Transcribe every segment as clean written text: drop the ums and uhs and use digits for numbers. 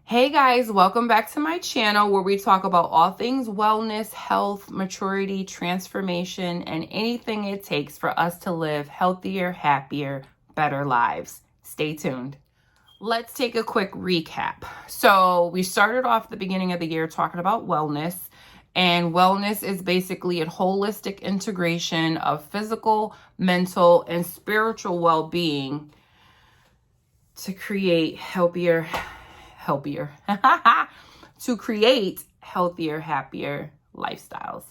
Hey guys, welcome back to my channel where we talk about all things wellness, health, maturity, transformation, and anything it takes for us to live healthier, happier, better lives. Stay tuned. Let's take a quick recap. So we started off the beginning of the year talking about wellness, and wellness is basically a holistic integration of physical, mental, and spiritual well-being to create healthier, to create healthier, happier lifestyles.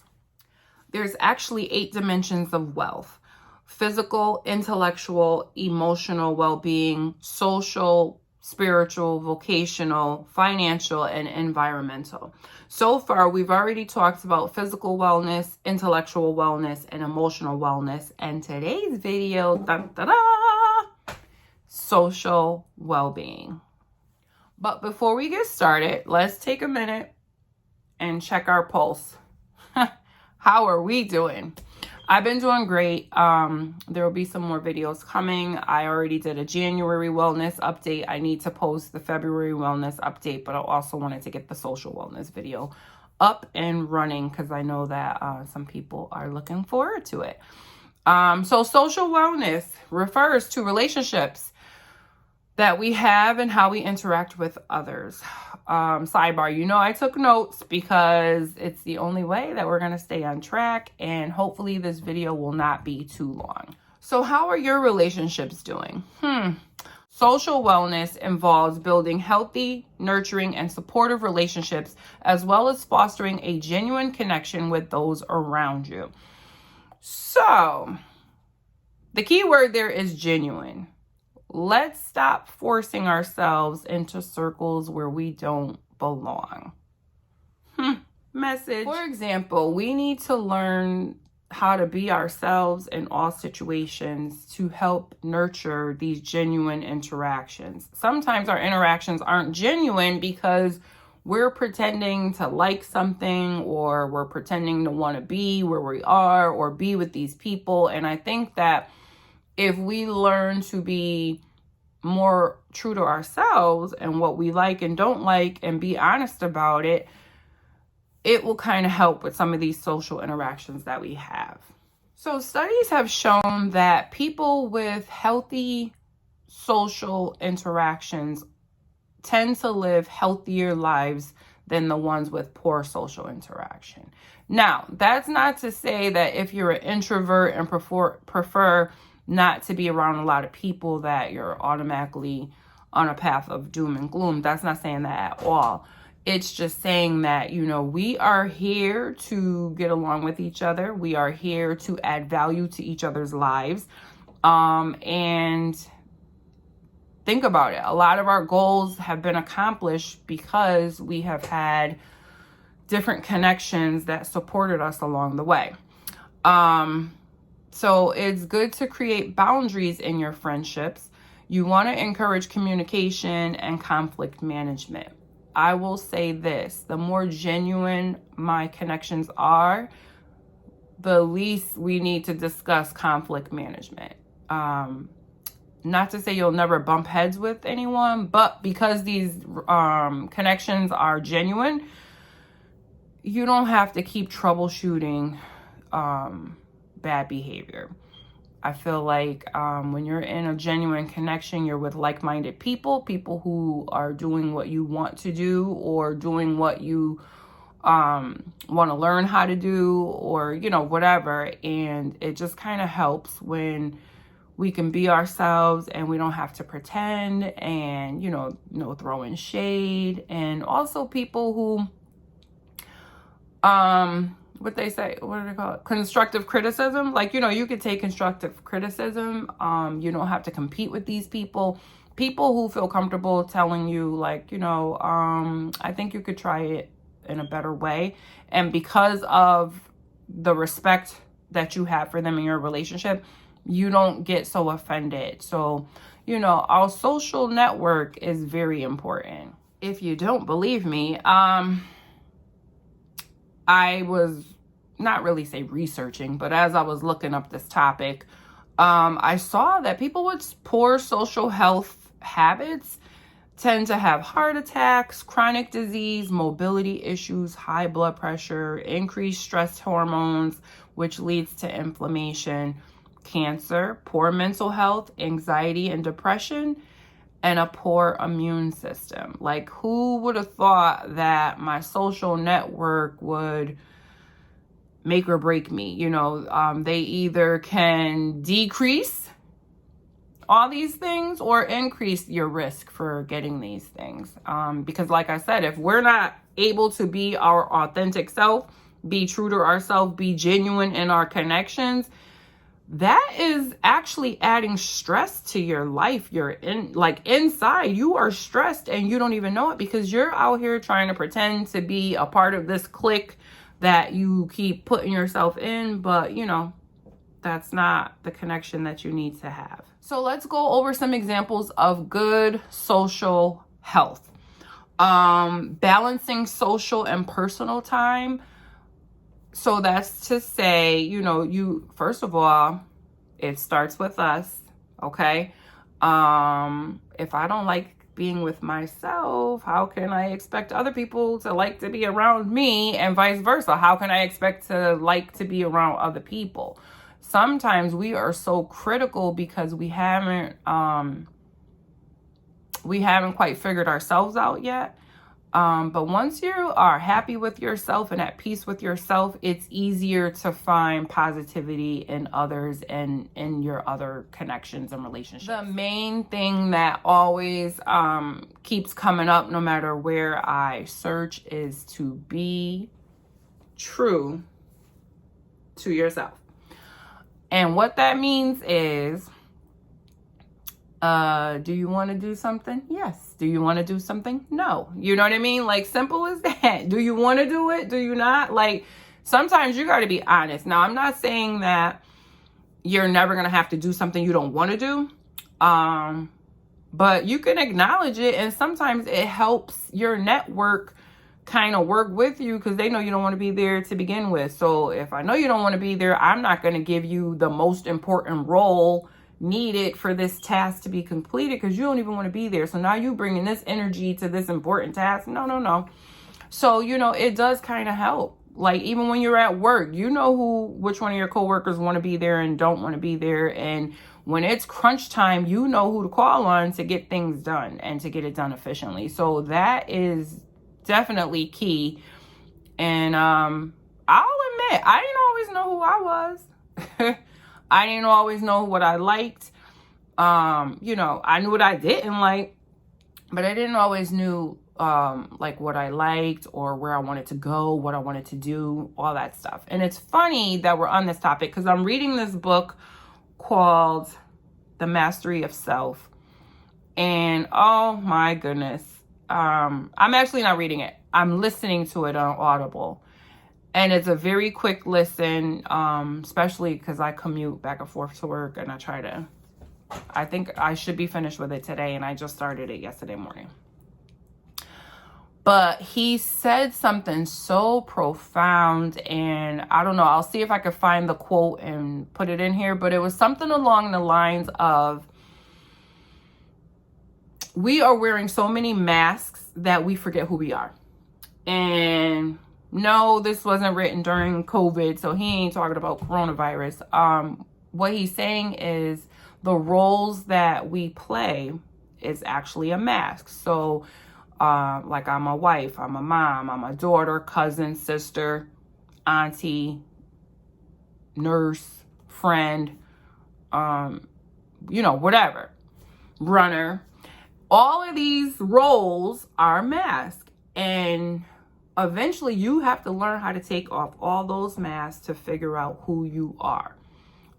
There's actually 8 dimensions of wealth: physical, intellectual, emotional well-being, social, spiritual, vocational, financial, and environmental. So far, we've already talked about physical wellness, intellectual wellness, and emotional wellness. And today's video, social well-being. But before we get started, let's take a minute and check our pulse. How are we doing? I've been doing great. There will be some more videos coming. I already did a January wellness update. I need to post the February wellness update, but I also wanted to get the social wellness video up and running because I know that some people are looking forward to it. So social wellness refers to relationships that we have and how we interact with others. Sidebar, I took notes because it's the only way that we're going to stay on track, and hopefully this video will not be too long. So how are your relationships doing? Social wellness involves building healthy, nurturing, and supportive relationships, as well as fostering a genuine connection with those around you. So the key word there is genuine. Let's stop forcing ourselves into circles where we don't belong. Message. For example, we need to learn how to be ourselves in all situations to help nurture these genuine interactions. Sometimes our interactions aren't genuine because we're pretending to like something, or we're pretending to want to be where we are or be with these people. And I think that if we learn to be more true to ourselves and what we like and don't like and be honest about it, it will kind of help with some of these social interactions that we have. So studies have shown that people with healthy social interactions tend to live healthier lives than the ones with poor social interaction. Now, that's not to say that if you're an introvert and prefer not to be around a lot of people that you're automatically on a path of doom and gloom. That's not saying that at all. It's just saying that, we are here to get along with each other. We are here to add value to each other's lives. And think about it. A lot of our goals have been accomplished because we have had different connections that supported us along the way. So it's good to create boundaries in your friendships. You want to encourage communication and conflict management. I will say this: the more genuine my connections are, the least we need to discuss conflict management. Not to say you'll never bump heads with anyone, but because these connections are genuine, you don't have to keep troubleshooting bad behavior. I feel like when you're in a genuine connection, you're with like-minded people who are doing what you want to do, or doing what you want to learn how to do, or whatever. And it just kind of helps when we can be ourselves and we don't have to pretend and throw in shade. And also people who what do they call it? Constructive criticism. Like, you could take constructive criticism. You don't have to compete with these people who feel comfortable telling you, like, I think you could try it in a better way. And because of the respect that you have for them in your relationship, you don't get so offended. So, our social network is very important. If you don't believe me, I was not really say researching, but as I was looking up this topic, I saw that people with poor social health habits tend to have heart attacks, chronic disease, mobility issues, high blood pressure, increased stress hormones, which leads to inflammation, cancer, poor mental health, anxiety and depression, and a poor immune system. Like, who would have thought that my social network would make or break me? You know, they either can decrease all these things or increase your risk for getting these things. Because like I said, if we're not able to be our authentic self, be true to ourselves, be genuine in our connections, that is actually adding stress to your life. You're in, like, inside, you are stressed and you don't even know it, because you're out here trying to pretend to be a part of this clique that you keep putting yourself in, but you know, that's not the connection that you need to have. So let's go over some examples of good social health. Balancing social and personal time. So that's to say, you know, you, first of all, it starts with us, okay? If I don't like being with myself, how can I expect other people to like to be around me, and vice versa? How can I expect to like to be around other people? Sometimes we are so critical because we haven't quite figured ourselves out yet. But once you are happy with yourself and at peace with yourself, it's easier to find positivity in others and in your other connections and relationships. The main thing that always keeps coming up no matter where I search is to be true to yourself. And what that means is, do you want to do something? Yes. Do you want to do something? No. You know what I mean? Like, simple as that. Do you want to do it? Do you not? Like, sometimes you got to be honest. Now, I'm not saying that you're never going to have to do something you don't want to do. But you can acknowledge it, and sometimes it helps your network kind of work with you, because they know you don't want to be there to begin with. So if I know you don't want to be there, I'm not going to give you the most important role needed for this task to be completed, because you don't even want to be there. So now you bringing this energy to this important task. No. So, you know, it does kind of help. Like, even when you're at work, you know which one of your coworkers want to be there and don't want to be there. And when it's crunch time, you know who to call on to get things done and to get it done efficiently. So that is definitely key. And I'll admit, I didn't always know who I was. I didn't always know what I liked. You know, I knew what I didn't like, but I didn't always knew like what I liked or where I wanted to go, what I wanted to do, all that stuff. And it's funny that we're on this topic, because I'm reading this book called The Mastery of Self. And oh my goodness, I'm actually not reading it. I'm listening to it on Audible. And it's a very quick listen, especially because I commute back and forth to work, and I think I should be finished with it today, and I just started it yesterday morning. But he said something so profound, and I don't know, I'll see if I could find the quote and put it in here, but it was something along the lines of, we are wearing so many masks that we forget who we are. And no, this wasn't written during COVID, so he ain't talking about coronavirus. What he's saying is the roles that we play is actually a mask. So, like, I'm a wife, I'm a mom, I'm a daughter, cousin, sister, auntie, nurse, friend, you know, whatever, runner. All of these roles are masks, and eventually you have to learn how to take off all those masks to figure out who you are.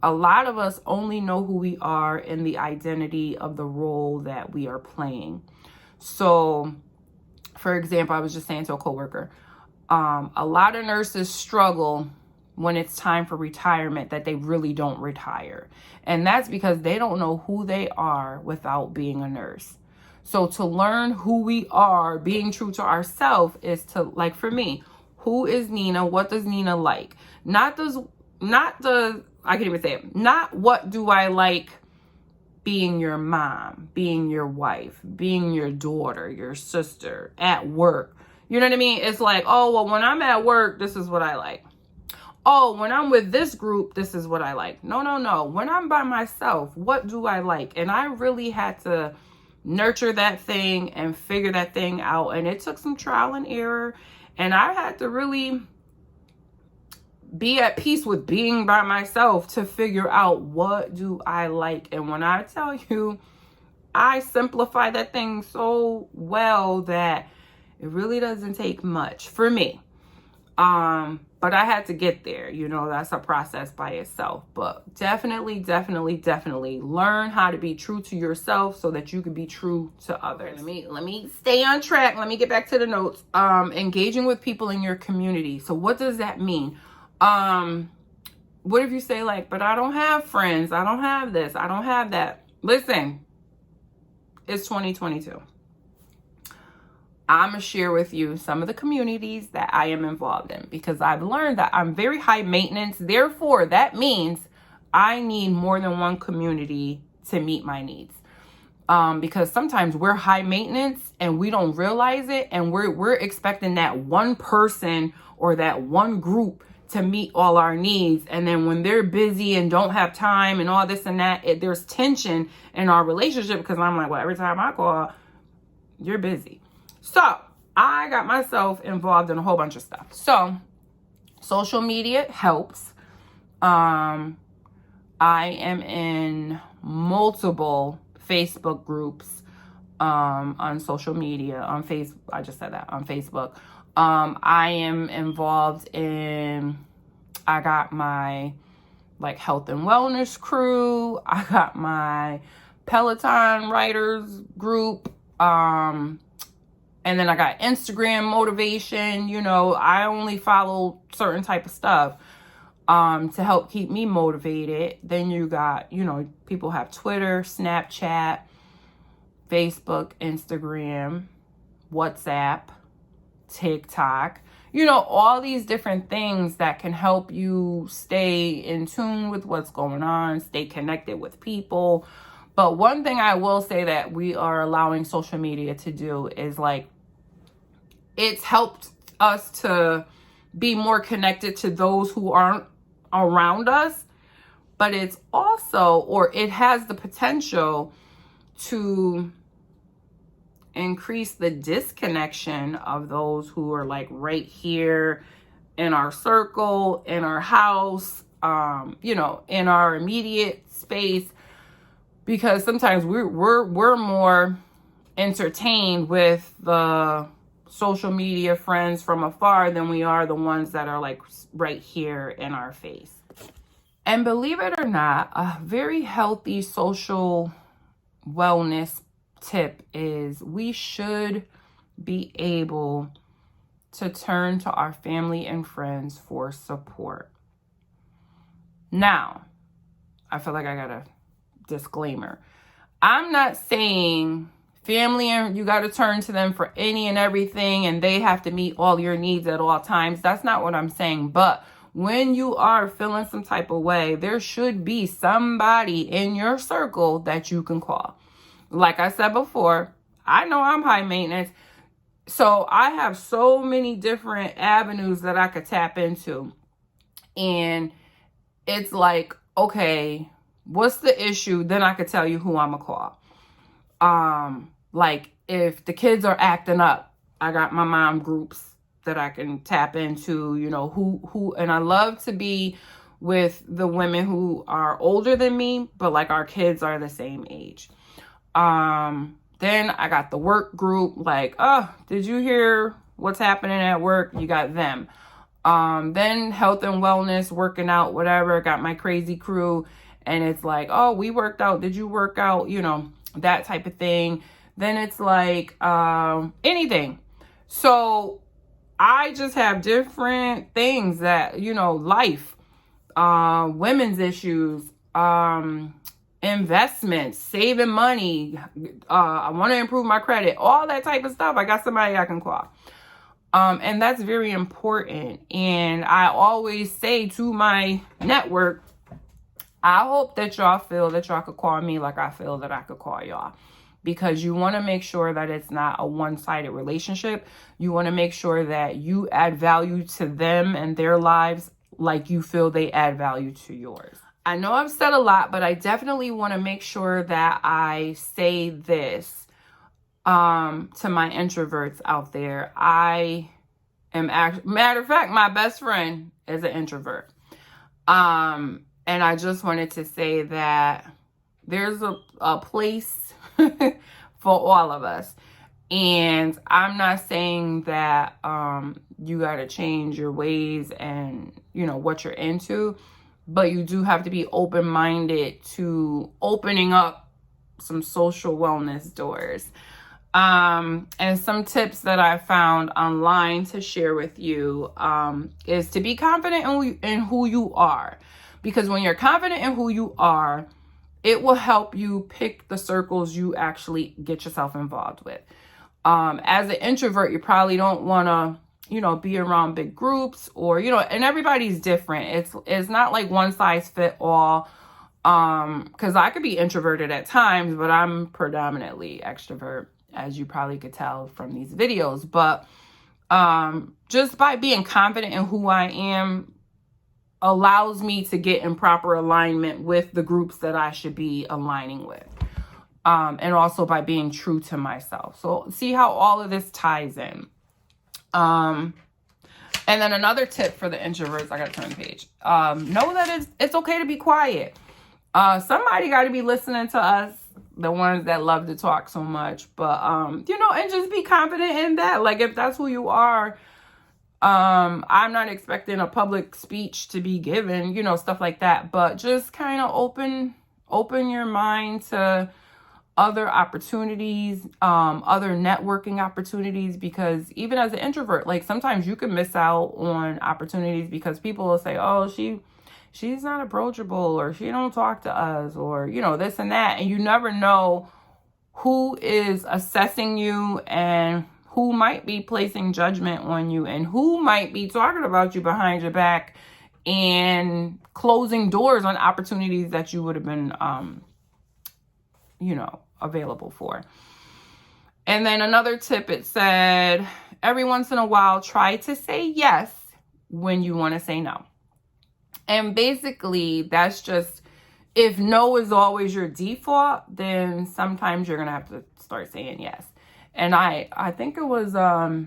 A lot of us only know who we are in the identity of the role that we are playing. So, for example, I was just saying to a coworker, a lot of nurses struggle when it's time for retirement, that they really don't retire. And that's because they don't know who they are without being a nurse. So to learn who we are, being true to ourselves, is to, like, for me, who is Nina? What does Nina like? Not what do I like being your mom, being your wife, being your daughter, your sister, at work. You know what I mean? It's like, oh, well, when I'm at work, this is what I like. Oh, when I'm with this group, this is what I like. No. When I'm by myself, what do I like? And I really had to nurture that thing and figure that thing out. And it took some trial and error. And I had to really be at peace with being by myself to figure out what do I like. And when I tell you, I simplify that thing so well that it really doesn't take much for me. But I had to get there, that's a process by itself. But definitely learn how to be true to yourself so that you can be true to others. Let me stay on track. Let me get back to the notes. Engaging with people in your community. So what does that mean? What if you say like, but I don't have friends. I don't have this. I don't have that. Listen, it's 2022. I'm going to share with you some of the communities that I am involved in because I've learned that I'm very high maintenance. Therefore, that means I need more than one community to meet my needs. Because sometimes we're high maintenance and we don't realize it. And we're expecting that one person or that one group to meet all our needs. And then when they're busy and don't have time and all this and that, there's tension in our relationship because I'm like, well, every time I call, you're busy. So I got myself involved in a whole bunch of stuff. So social media helps. I am in multiple Facebook groups on social media, on Facebook. I just said that, on Facebook. I am involved in, I got my like health and wellness crew. I got my Peloton riders group. And then I got Instagram motivation. I only follow certain type of stuff to help keep me motivated. Then you got, people have Twitter, Snapchat, Facebook, Instagram, WhatsApp, TikTok, all these different things that can help you stay in tune with what's going on, stay connected with people. But one thing I will say that we are allowing social media to do is like, it's helped us to be more connected to those who aren't around us, but it's also, or it has the potential to increase the disconnection of those who are like right here in our circle, in our house, in our immediate space. Because sometimes we're more entertained with the social media friends from afar than we are the ones that are like right here in our face. And believe it or not, a very healthy social wellness tip is we should be able to turn to our family and friends for support. Now, I feel like I got a disclaimer. I'm not saying family and you got to turn to them for any and everything and they have to meet all your needs at all times. That's not what I'm saying. But when you are feeling some type of way, there should be somebody in your circle that you can call. Like I said before, I know I'm high maintenance. So I have so many different avenues that I could tap into. And it's like, okay, what's the issue? Then I could tell you who I'm gonna call. Like if the kids are acting up, I got my mom groups that I can tap into, who, and I love to be with the women who are older than me, but like our kids are the same age. Then I got the work group, like, oh, did you hear what's happening at work? You got them. Then health and wellness, working out, whatever, got my crazy crew. And it's like, oh, we worked out. Did you work out? That type of thing. Then it's like, anything. So I just have different things that, life, women's issues, investments, saving money. I want to improve my credit, all that type of stuff. I got somebody I can call. And that's very important. And I always say to my network, I hope that y'all feel that y'all could call me like I feel that I could call y'all. Because you want to make sure that it's not a one-sided relationship. You want to make sure that you add value to them and their lives like you feel they add value to yours. I know I've said a lot, but I definitely want to make sure that I say this to my introverts out there. I am matter of fact, my best friend is an introvert. And I just wanted to say that there's a place for all of us. And I'm not saying that you got to change your ways and, you know, what you're into, but you do have to be open-minded to opening up some social wellness doors. And some tips that I found online to share with you is to be confident in who you are. Because when you're confident in who you are, it will help you pick the circles you actually get yourself involved with. As an introvert, you probably don't want to, you know, be around big groups or, you know, and everybody's different. It's not like one size fit all. Because I could be introverted at times, but I'm predominantly extrovert, as you probably could tell from these videos. But just by being confident in who I am allows me to get in proper alignment with the groups that I should be aligning with. And also by being true to myself. So see how all of this ties in. And then another tip for the introverts, I gotta turn the page. Know that it's okay to be quiet. Somebody got to be listening to us, the ones that love to talk so much. But, you know, and just be confident in that. Like, if that's who you are, I'm not expecting a public speech to be given, you know, stuff like that. But just kind of open your mind to other opportunities, other networking opportunities, because even as an introvert, like sometimes you can miss out on opportunities because people will say, oh, she's not approachable, or she don't talk to us, or, you know, this and that. And you never know who is assessing you and who might be placing judgment on you and who might be talking about you behind your back and closing doors on opportunities that you would have been, you know, available for. And then another tip, it said, every once in a while, try to say yes when you want to say no. And basically, that's just, if no is always your default, then sometimes you're going to have to start saying yes. And I think it was, I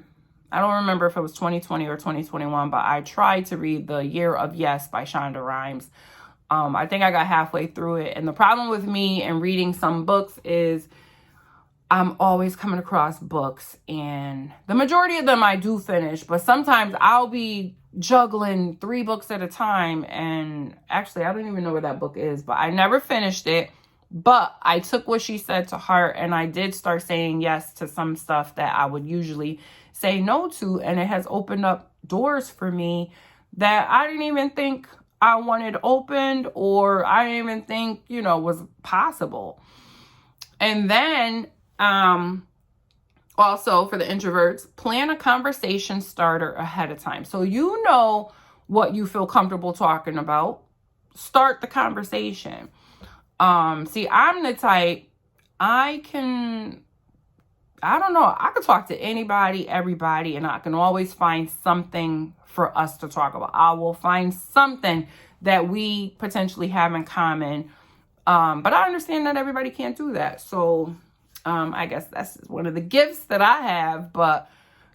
don't remember if it was 2020 or 2021, but I tried to read The Year of Yes by Shonda Rhimes. I think I got halfway through it. And the problem with me and reading some books is I'm always coming across books, and the majority of them I do finish, but sometimes I'll be juggling 3 books at a time. And actually, I don't even know where that book is, but I never finished it. But I took what she said to heart, and I did start saying yes to some stuff that I would usually say no to. And it has opened up doors for me that I didn't even think I wanted opened, or I didn't even think, you know, was possible. And then also for the introverts, plan a conversation starter ahead of time. So you know what you feel comfortable talking about. Start the conversation. See, I'm the type, I could talk to anybody, everybody, and I can always find something for us to talk about. I will find something that we potentially have in common. But I understand that everybody can't do that. So, I guess that's one of the gifts that I have. But,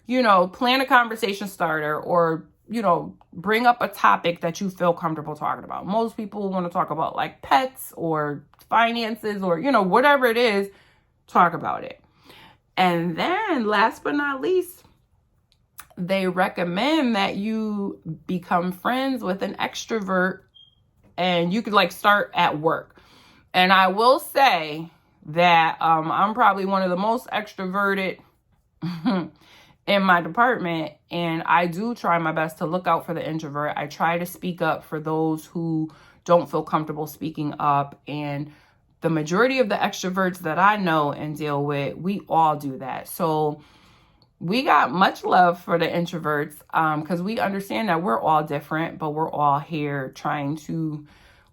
you know, plan a conversation starter, or, you know, bring up a topic that you feel comfortable talking about. Most people want to talk about like pets or finances or, you know, whatever it is, talk about it. And then last but not least, they recommend that you become friends with an extrovert, and you could like start at work. And I will say that I'm probably one of the most extroverted in my department, and I do try my best to look out for the introvert. I try to speak up for those who don't feel comfortable speaking up. And the majority of the extroverts that I know and deal with, we all do that. So we got much love for the introverts, because we understand that we're all different, but we're all here trying to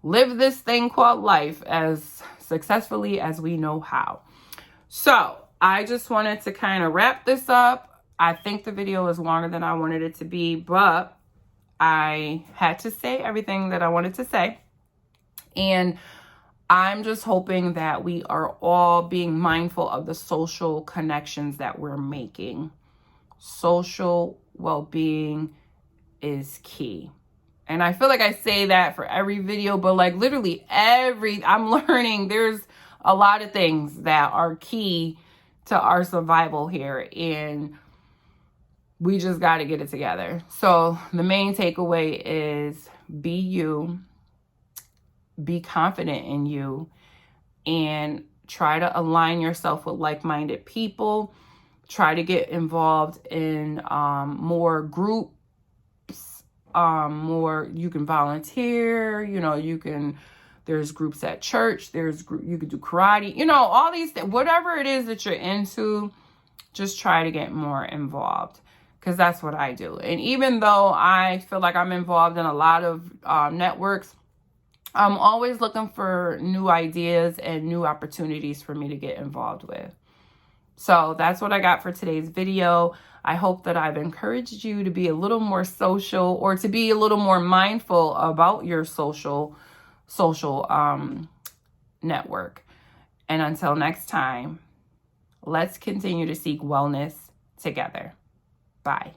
live this thing called life as successfully as we know how. So I just wanted to kind of wrap this up. I think the video is longer than I wanted it to be, but I had to say everything that I wanted to say. And I'm just hoping that we are all being mindful of the social connections that we're making. Social well-being is key. And I feel like I say that for every video, but like literally I'm learning there's a lot of things that are key to our survival here, and we just got to get it together. So the main takeaway is be you, be confident in you, and try to align yourself with like-minded people. Try to get involved in more groups, more, you can volunteer, there's groups at church, you could do karate, all these things, whatever it is that you're into, just try to get more involved, because that's what I do. And even though I feel like I'm involved in a lot of networks, I'm always looking for new ideas and new opportunities for me to get involved with. So that's what I got for today's video. I hope that I've encouraged you to be a little more social, or to be a little more mindful about your social network. And until next time, let's continue to seek wellness together. Bye.